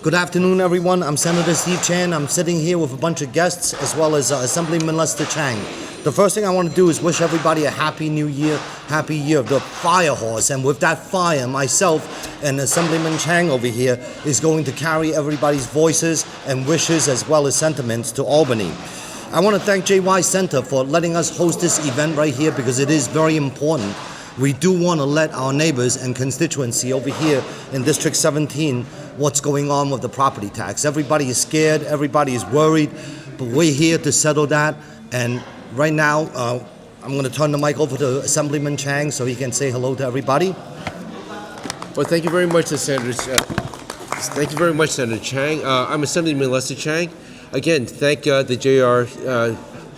Good afternoon, everyone. I'm Senator Steve Chang. I'm sitting here with a bunch of guests as well as Assemblyman Lester Chang. The first thing I want to do is wish everybody a happy new year, happy year of the fire horse. And with that fire, myself and Assemblyman Chang over here is going to carry everybody's voices and wishes as well as sentiments to Albany. I want to thank JY Center for letting us host this event right here because it is very important. We do want to let our neighbors and constituency over here in District 17 what's going on with the property tax. Everybody is scared, everybody is worried, but we're here to settle that. And right now, I'm going to turn the mic over to Assemblyman Chang so he can say hello to everybody. Well, thank you very much, Senator. Thank you very much, Senator Chang. I'm Assemblyman Lester Chang. Again, thank the JR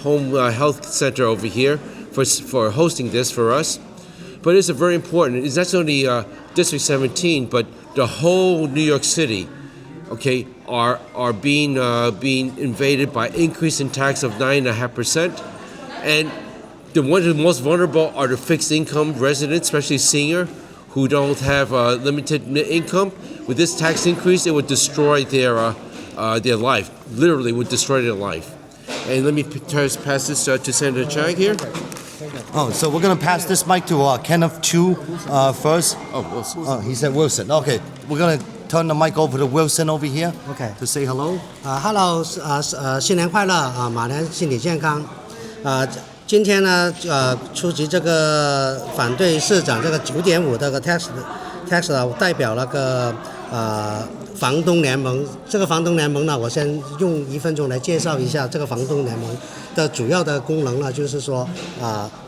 Home Health Center over here for hosting this for us. But it's very important. It's not only District 17, but the whole New York City, okay, are being invaded by increase in tax of 9.5%, and the most vulnerable are the fixed income residents, especially senior, who don't have limited income. With this tax increase, it would destroy their life. Literally, would destroy their life. And let me pass this to Senator Chang here. Oh, so we're going to pass this mic to Kenneth Chu first. Oh, Wilson. Oh, he said Wilson. Okay, we're going to turn the mic over to Wilson over here. Okay. To say hello. Hello， 新年快乐马年身体健康。今天呢，出席这个反对市长这个9.5这个 tax 啊，代表那个房东联盟。这个房东联盟呢，我先用1分钟来介绍一下这个房东联盟的主要的功能呢，就是说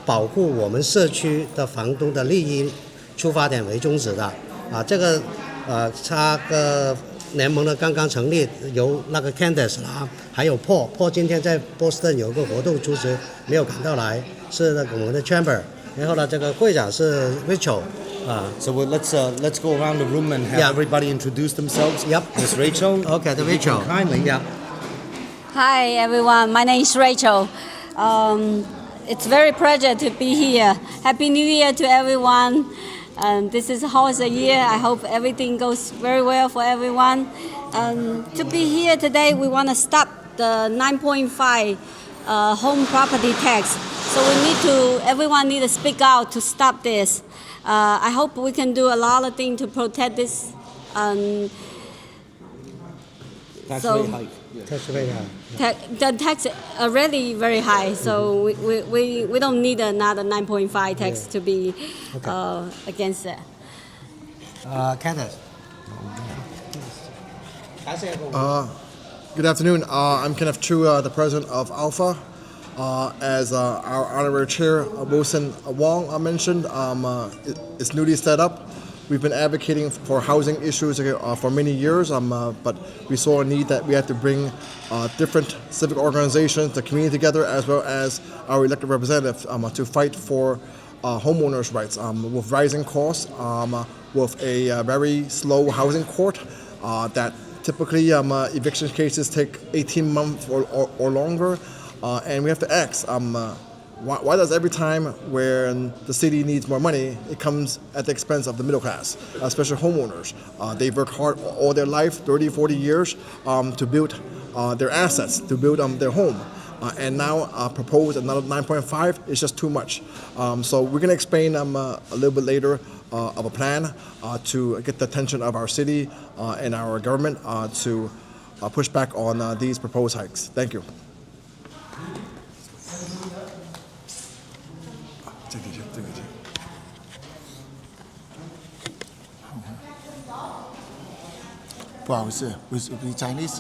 保护我们社区的房东的利益出发点为宗旨的这个它的联盟呢刚刚成立，由那个 Candace 啦，还有 Paul 今天在波士顿有个活动出席，没有赶到来，是那个我们的 Chamber。然后呢，这个会长是 Rachel。So let's go around the room and have everybody introduce themselves. Yep. Miss Rachel. Okay, the Rachel. Kindly. Yeah. Hi everyone, my name is Rachel. It's very pleasure to be here. Happy New Year to everyone. This is how is a year. I hope everything goes very well for everyone. To be here today, we want to stop the 9.5 home property tax. So everyone need to speak out to stop this. I hope we can do a lot of things to protect this. Tax rate hike. Tax rate high. The tax is already very high, so we don't need another 9.5 tax to be against it. Candace. Good afternoon. I'm Kenneth Chu, the president of Alpha. As our honorary chair, Wilson Wong, mentioned, it's newly set up. We've been advocating for housing issues for many years, but we saw a need that we had to bring different civic organizations, the community together, as well as our elected representatives to fight for homeowners' rights. With rising costs, with a very slow housing court, that typically eviction cases take 18 months or longer, and we have to ask, why does every time when the city needs more money, it comes at the expense of the middle class, especially homeowners? They've worked hard all their life, 30, 40 years, to build their assets, to build their home. And now propose another 9.5 is just too much. So we're going to explain a little bit later of a plan to get the attention of our city and our government to push back on these proposed hikes. Thank you. 不好意思 ，we Chinese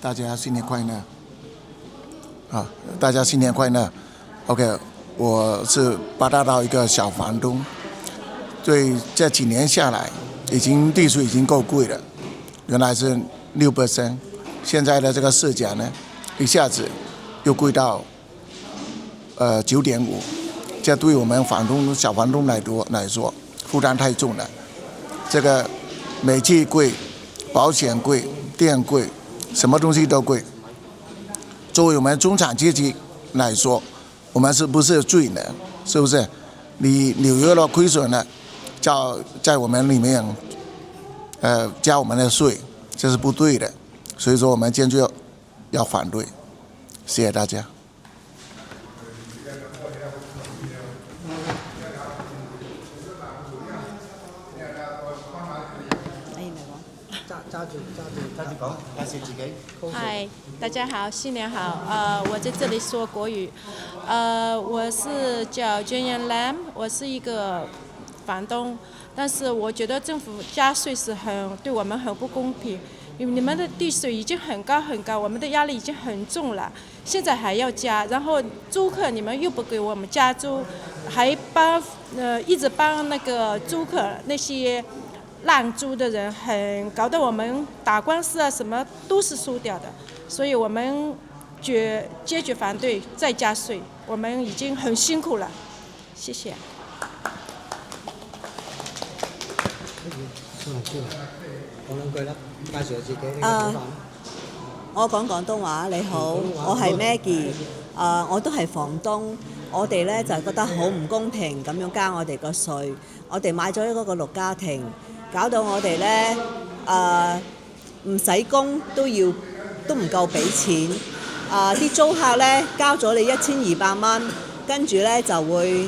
大家新年快乐！大家新年快乐 ！OK， 我是八大道一个小房东，对这几年下来，地税已经够贵了，原来是6%，现在的这个市价呢，一下子又贵到9.5%。这对我们小房东来说负担太重了。这个煤气贵，保险贵，电贵，什么东西都贵。作为我们中产阶级来说，我们是不是罪呢？是不是？你纽约了亏损了，在我们里面加我们的税，这是不对的，所以说我们坚决要反对。谢谢大家。嗨，大家好，新年好。我在这里说国语。我是叫Chang Lam， 我是一个房东，但是我觉得政府加税是对我们很不公平。因为你们的地税已经很高很高，我们的压力已经很重了，现在还要加，然后租客你们又不给我们加租，还一直帮那个租客那些烂租的人搞得我们打官司啊什么都是输掉的，所以我们坚决反对再加税，我们已经很辛苦了，谢谢。我講廣東話，你好，我係 Maggie，我都係房東，我哋呢就覺得好唔公平咁樣加我哋個稅，我哋買咗嗰個綠家庭，搞到我哋呢唔使供都唔夠俾錢，啲租客呢交咗你1200蚊，跟住呢就會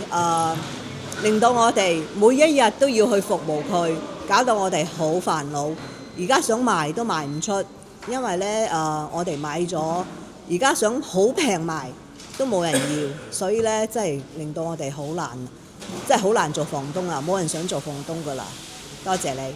令到我哋每一日都要去服務佢，搞到我哋好煩惱。而家想賣都賣唔出，因為呢我哋買咗，而家想好平賣都冇人要，所以呢真係令到我哋好難，真係好難做房東啊！冇人想做房東㗎啦，多謝你。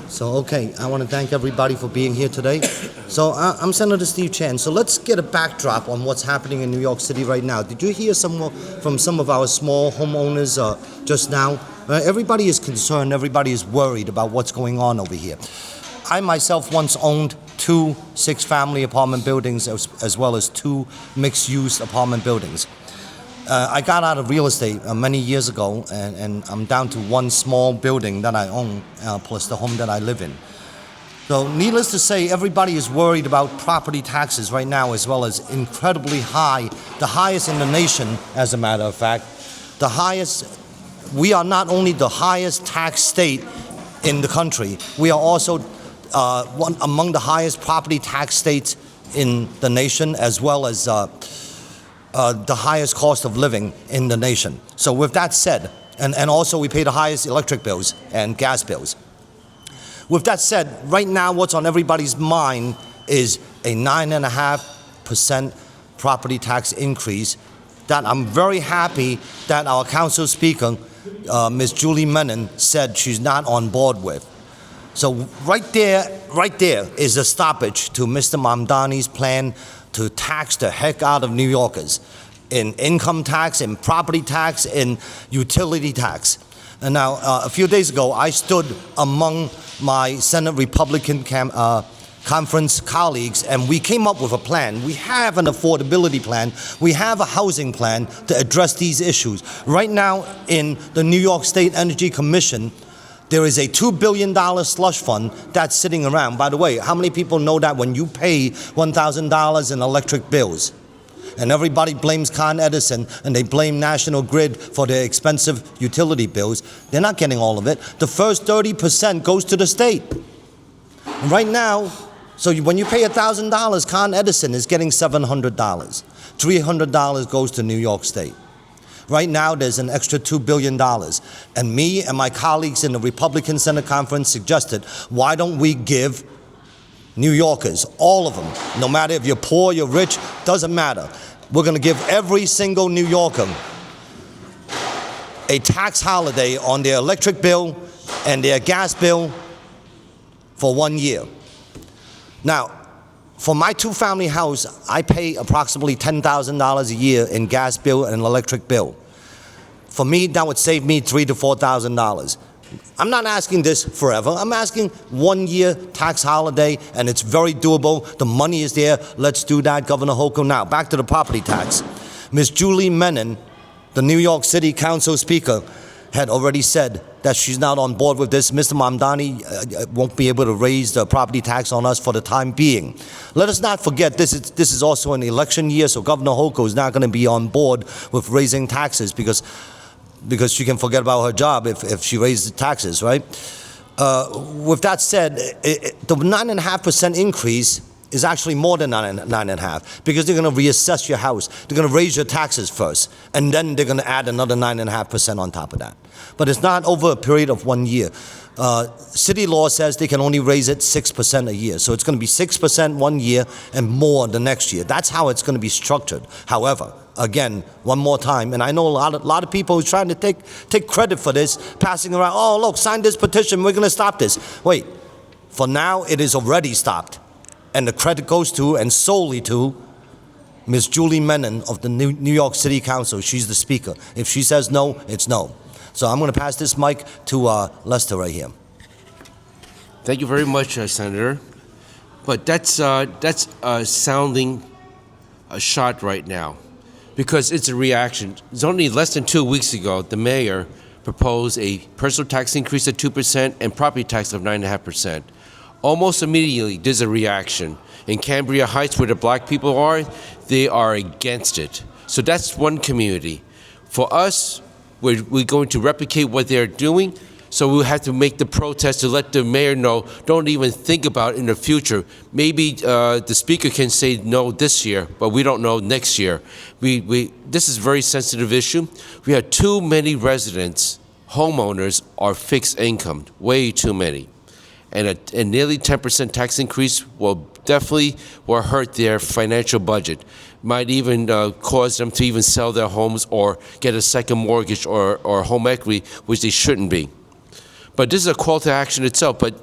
So, okay, I want to thank everybody for being here today. So, I'm Senator Steve Chang. So, let's get a backdrop on what's happening in New York City right now. Did you hear from some of our small homeowners just now? Everybody is concerned, everybody is worried about what's going on over here. I myself once owned 2 6-family apartment buildings as well as 2 mixed-use apartment buildings. I got out of real estate many years ago, and I'm down to 1 small building that I own, plus the home that I live in. So needless to say, everybody is worried about property taxes right now, as well as incredibly high, the highest in the nation, as a matter of fact. The highest, we are not only the highest tax state in the country, we are also among the highest property tax states in the nation, as well as the highest cost of living in the nation. So with that said, and also we pay the highest electric bills and gas bills. With that said, right now what's on everybody's mind is a 9.5% property tax increase that I'm very happy that our council speaker, Ms. Julie Menon, said she's not on board with. So right there is a stoppage to Mr. Mamdani's plan to tax the heck out of New Yorkers in income tax, in property tax, in utility tax. And now, a few days ago, I stood among my Senate Republican conference colleagues, and we came up with a plan. We have an affordability plan. We have a housing plan to address these issues. Right now, in the New York State Energy Commission, there is a $2 billion slush fund that's sitting around. By the way, how many people know that when you pay $1,000 in electric bills, and everybody blames Con Edison and they blame National Grid for their expensive utility bills, they're not getting all of it. The first 30% goes to the state. And right now, so when you pay $1,000, Con Edison is getting $700. $300 goes to New York State. Right now, there's an extra $2 billion. And me and my colleagues in the Republican Senate Conference suggested, why don't we give New Yorkers, all of them, no matter if you're poor, you're rich, doesn't matter. We're going to give every single New Yorker a tax holiday on their electric bill and their gas bill for 1 year. Now, for my 2-family house, I pay approximately $10,000 a year in gas bill and electric bill. For me, that would save me $3,000 to $4,000. I'm not asking this forever. I'm asking 1 year tax holiday, and it's very doable. The money is there. Let's do that, Governor Holcomb. Now, back to the property tax. Ms. Julie Menon, the New York City Council Speaker, had already said that she's not on board with this. Mr. Mamdani won't be able to raise the property tax on us for the time being. Let us not forget this is also an election year, so Governor Hochul is not going to be on board with raising taxes because she can forget about her job if she raises taxes, right? With that said, the 9.5% increase is actually more than 9.5 because they're going to reassess your house. They're going to raise your taxes first, and then they're going to add another 9.5% on top of that. But it's not over a period of 1 year. City law says they can only raise it 6% a year. So it's going to be 6% 1 year and more the next year. That's how it's going to be structured. However, again, one more time, and I know a lot of people who's trying to take credit for this, passing around, oh, look, sign this petition, we're going to stop this. Wait, for now, it is already stopped. And the credit goes to, and solely to, Ms. Julie Menon of the New York City Council. She's the speaker. If she says no, it's no. So I'm going to pass this mic to Lester right here. Thank you very much, Senator. But that's sounding a shot right now because it's a reaction. It's only less than 2 weeks ago the mayor proposed a personal tax increase of 2% and property tax of 9.5%. Almost immediately, there's a reaction. In Cambria Heights, where the black people are, they are against it. So that's one community. For us, we're going to replicate what they're doing, so we'll have to make the protest to let the mayor know, don't even think about it in the future. Maybe the speaker can say no this year, but we don't know next year. This is a very sensitive issue. We have too many residents, homeowners, are fixed income, way too many. And a nearly 10% tax increase will hurt their financial budget. Might even cause them to even sell their homes or get a second mortgage or home equity, which they shouldn't be. But this is a call to action itself. But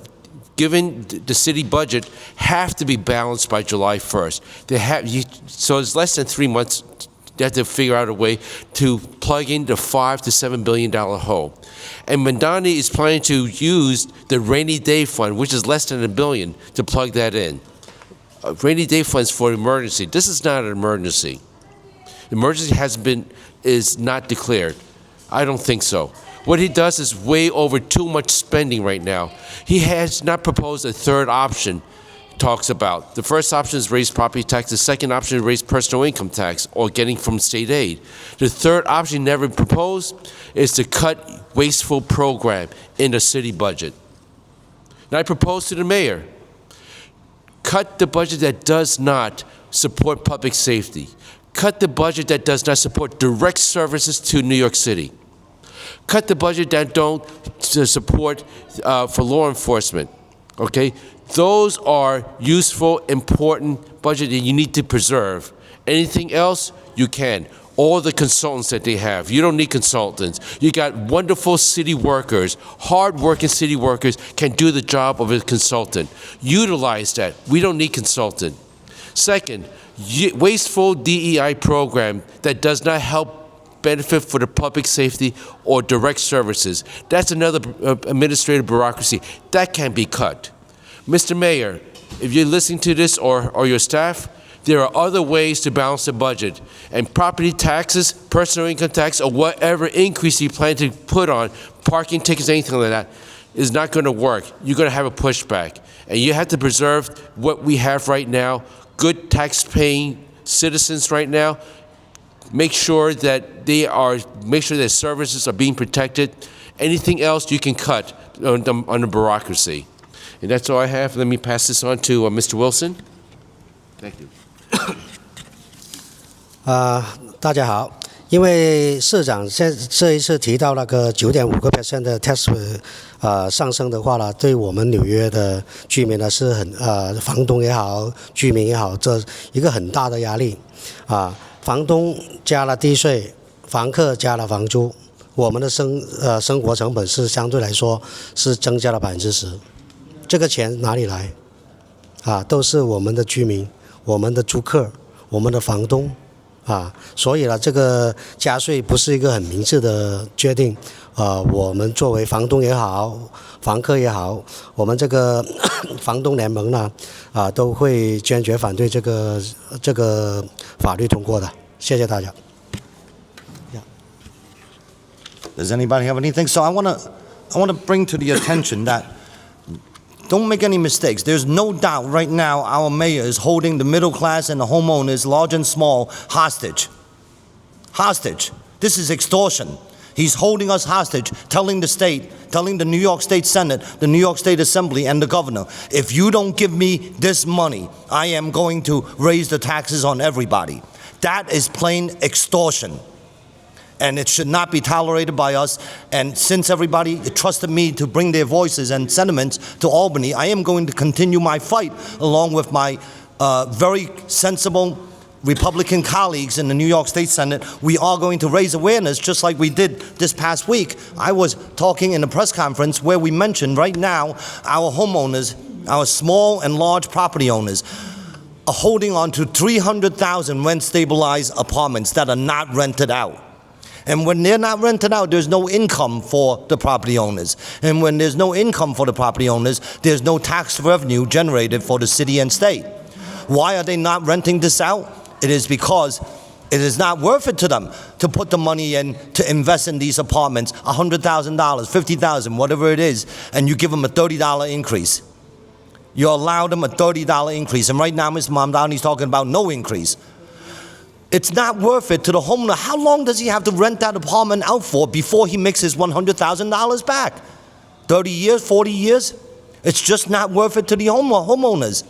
given the city budget, have to be balanced by July 1st. So it's less than 3 months. They have to figure out a way to plug in the $5 to $7 billion hole. And Mamdani is planning to use the rainy day fund, which is less than $1 billion, to plug that in. Rainy day funds for emergency. This is not an emergency. Emergency is not declared. I don't think so. What he does is way over too much spending right now. He has not proposed a third option. Talks about. The first option is raise property tax. The second option is raise personal income tax or getting from state aid. The third option never proposed is to cut wasteful program in the city budget. And I propose to the mayor, cut the budget that does not support public safety. Cut the budget that does not support direct services to New York City. Cut the budget that don't support for law enforcement. Okay? Those are useful, important budget that you need to preserve. Anything else, you can. All the consultants that they have. You don't need consultants. You got wonderful city workers, hard-working city workers can do the job of a consultant. Utilize that. We don't need consultant. Second, wasteful DEI program that does not help benefit for the public safety or direct services. That's another administrative bureaucracy. That can be cut. Mr. Mayor, if you're listening to this or your staff, there are other ways to balance the budget. And property taxes, personal income tax, or whatever increase you plan to put on, parking tickets, anything like that, is not going to work. You're going to have a pushback. And you have to preserve what we have right now, good tax-paying citizens right now. Make sure that their services are being protected. Anything else you can cut on the bureaucracy. And that's all I have. Let me pass this on to Mr. Wilson. Thank you. 大家好，因为市长这一次提到那个9.5% 的 tax 上升的话呢，对我们纽约的居民呢是很房东也好，居民也好，这一个很大的压力房东加了地税，房客加了房租，我们的生活成本是相对来说是增加了10%。这个钱哪里来？都是我们的居民、我们的租客、我们的房东所以呢，这个加税不是一个很明智的决定。我们作为房东也好，房客也好，我们这个房东联盟呢，都会坚决反对这个法律通过的。谢谢大家。Does anybody have anything? So I want to bring to the attention that don't make any mistakes. There's no doubt right now our mayor is holding the middle class and the homeowners, large and small, hostage. Hostage. This is extortion. He's holding us hostage, telling the state, telling the New York State Senate, the New York State Assembly, and the governor, if you don't give me this money, I am going to raise the taxes on everybody. That is plain extortion. And it should not be tolerated by us. And since everybody trusted me to bring their voices and sentiments to Albany, I am going to continue my fight along with my very sensible Republican colleagues in the New York State Senate. We are going to raise awareness just like we did this past week. I was talking in a press conference where we mentioned right now our homeowners, our small and large property owners, are holding on to 300,000 rent-stabilized apartments that are not rented out. And when they're not rented out, there's no income for the property owners. And when there's no income for the property owners, there's no tax revenue generated for the city and state. Why are they not renting this out? It is because it is not worth it to them to put the money in to invest in these apartments, $100,000, $50,000, whatever it is, and you give them a $30 increase. You allow them a $30 increase, and right now Mr. Mamdani's talking about no increase. It's not worth it to the homeowner. How long does he have to rent that apartment out for before he makes his $100,000 back? 30 years, 40 years? It's just not worth it to the homeowners.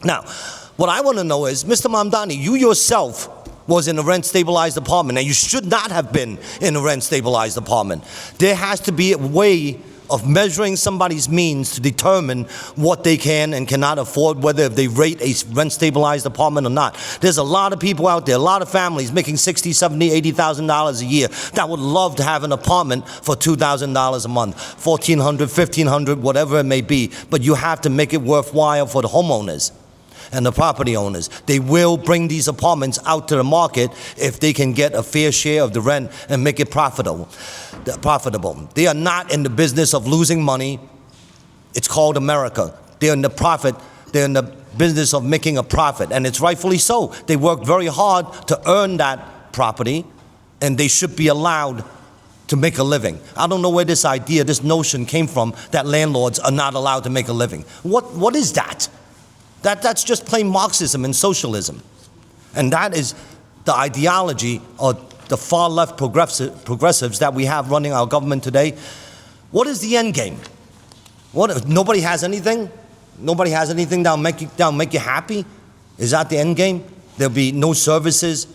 Now, what I want to know is, Mr. Mamdani, you yourself was in a rent-stabilized apartment, and you should not have been in a rent-stabilized apartment. There has to be a way of measuring somebody's means to determine what they can and cannot afford, whether they rate a rent-stabilized apartment or not. There's a lot of people out there, a lot of families making $60,000, $70,000, $80,000 a year that would love to have an apartment for $2,000 a month, $1,400, $1,500, whatever it may be, but you have to make it worthwhile for the homeowners and the property owners. They will bring these apartments out to the market if they can get a fair share of the rent and make it profitable. They are not in the business of losing money. It's called America. They're in the business of making a profit, and it's rightfully so. They work very hard to earn that property, and they should be allowed to make a living. I don't know where this idea, this notion came from that landlords are not allowed to make a living. What is that? That's just plain Marxism and socialism. And that is the ideology of the far left progressives that we have running our government today. What is the end game? Nobody has anything? Nobody has anything that'll make you happy? Is that the end game? There'll be no services.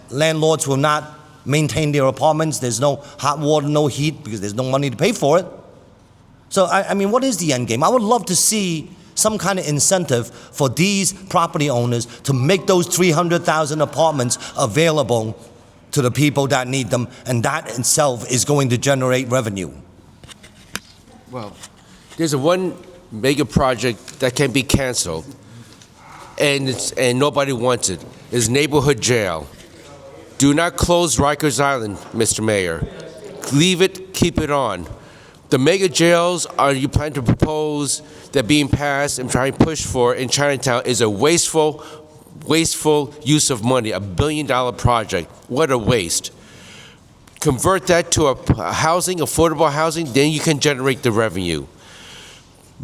Landlords will not maintain their apartments. There's no hot water, no heat, because there's no money to pay for it. So, I mean, what is the end game? I would love to see some kind of incentive for these property owners to make those 300,000 apartments available to the people that need them, and that itself is going to generate revenue. Well, there's one mega project that can be canceled, and nobody wants it. It's neighborhood jail. Do not close Rikers Island, Mr. Mayor. Leave it, keep it on. The mega jails you plan to propose that being passed and trying to push for in Chinatown is a wasteful use of money, $1 billion project. What a waste. Convert that to a housing, affordable housing, then you can generate the revenue.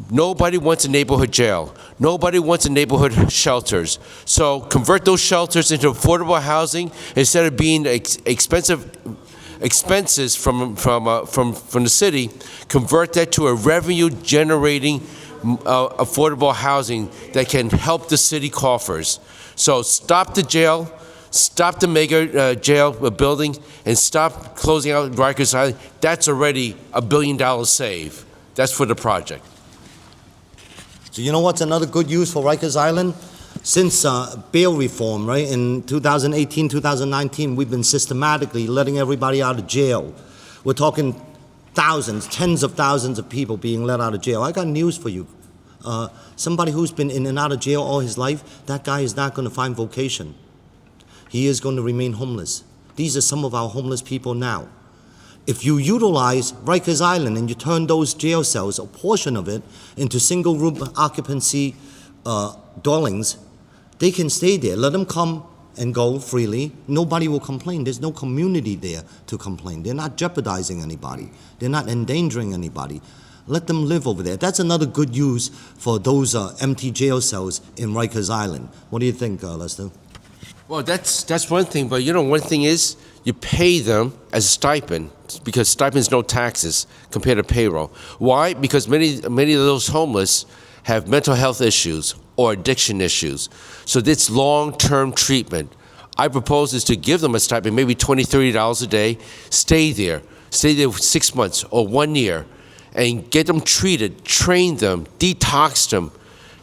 Nobody wants a neighborhood jail. Nobody wants a neighborhood shelters. So convert those shelters into affordable housing instead of being expenses from the city. Convert that to a revenue generating affordable housing that can help the city coffers. So stop the jail, stop the mega jail building, and stop closing out Rikers Island. That's already $1 billion save. That's for the project. So you know what's another good use for Rikers Island? Since bail reform, right, in 2018, 2019, we've been systematically letting everybody out of jail. We're talking thousands, tens of thousands of people being let out of jail. I got news for you. Somebody who's been in and out of jail all his life, that guy is not going to find vocation. He is going to remain homeless. These are some of our homeless people now. If you utilize Rikers Island and you turn those jail cells, a portion of it, into single room occupancy dwellings, they can stay there. Let them come and go freely, nobody will complain. There's no community there to complain. They're not jeopardizing anybody. They're not endangering anybody. Let them live over there. That's another good use for those empty jail cells in Rikers Island. What do you think, Lester? Well, that's one thing, but one thing is you pay them as a stipend because stipends no taxes compared to payroll. Why? Because many of those homeless have mental health issues or addiction issues. So it's long-term treatment. I propose is to give them a stipend, maybe $20, $30 a day, stay there for 6 months or 1 year, and get them treated, train them, detox them,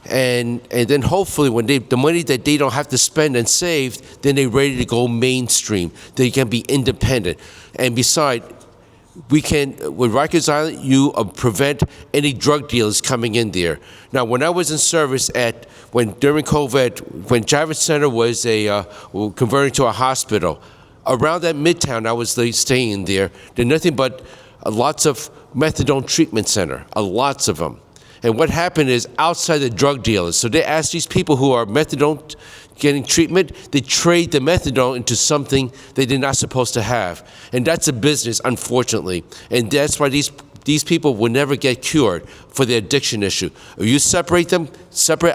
and then hopefully when the money that they don't have to spend and save, then they're ready to go mainstream. They can be independent. And besides, we can, with Rikers Island, you prevent any drug dealers coming in there. Now, when I was in service during COVID, when Javits Center was converted to a hospital, around that Midtown, I was staying there. There's nothing but lots of methadone treatment center, lots of them. And what happened is outside the drug dealers, so they asked these people who are methadone getting treatment, they trade the methadone into something they did not supposed to have. And that's a business, unfortunately. And that's why these people will never get cured for their addiction issue. If you separate them,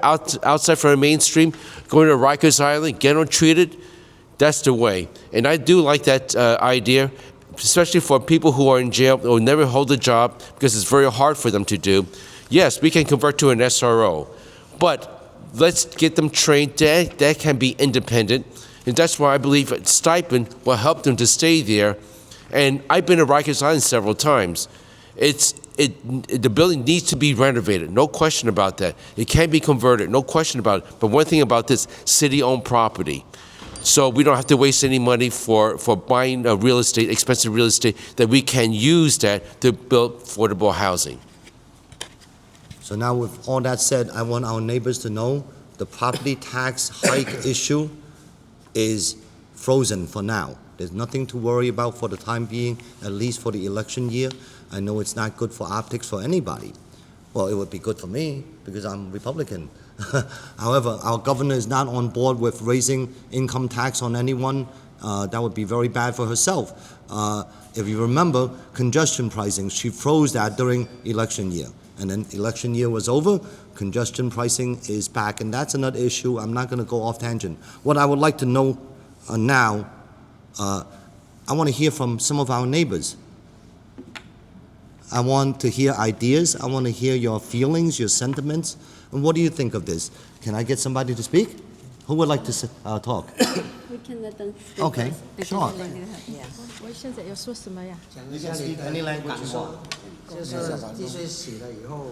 outside from the mainstream, go to Rikers Island, get them treated, that's the way. And I do like that idea, especially for people who are in jail or never hold a job because it's very hard for them to do. Yes, we can convert to an SRO, but let's get them trained that can be independent, and that's why I believe a stipend will help them to stay there. And I've been to Rikers Island several times. The building needs to be renovated, no question about that. It can be converted, no question about it. But one thing about this, city-owned property. So we don't have to waste any money for buying real estate, expensive real estate, that we can use that to build affordable housing. So now with all that said, I want our neighbors to know the property tax hike issue is frozen for now. There's nothing to worry about for the time being, at least for the election year. I know it's not good for optics for anybody. Well, it would be good for me because I'm Republican. However, our governor is not on board with raising income tax on anyone. That would be very bad for herself. If you remember, congestion pricing, she froze that during election year. And then election year was over, congestion pricing is back, and that's another issue. I'm not going to go off tangent. What I would like to know now, I want to hear from some of our neighbors. I want to hear ideas. I want to hear your feelings, your sentiments. And what do you think of this? Can I get somebody to speak? Who would like to talk? We can let them speak. Okay, sure. 我现在要说什么呀？讲一下你的感受，就是地税洗了以后，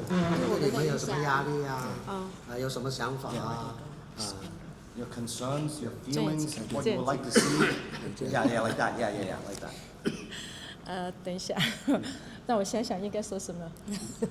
对你们有什么压力啊？有什么想法啊Your concerns, your feelings, and what you would like to see. Yeah, like that. Yeah, like that. 等一下，让我想想应该说什么。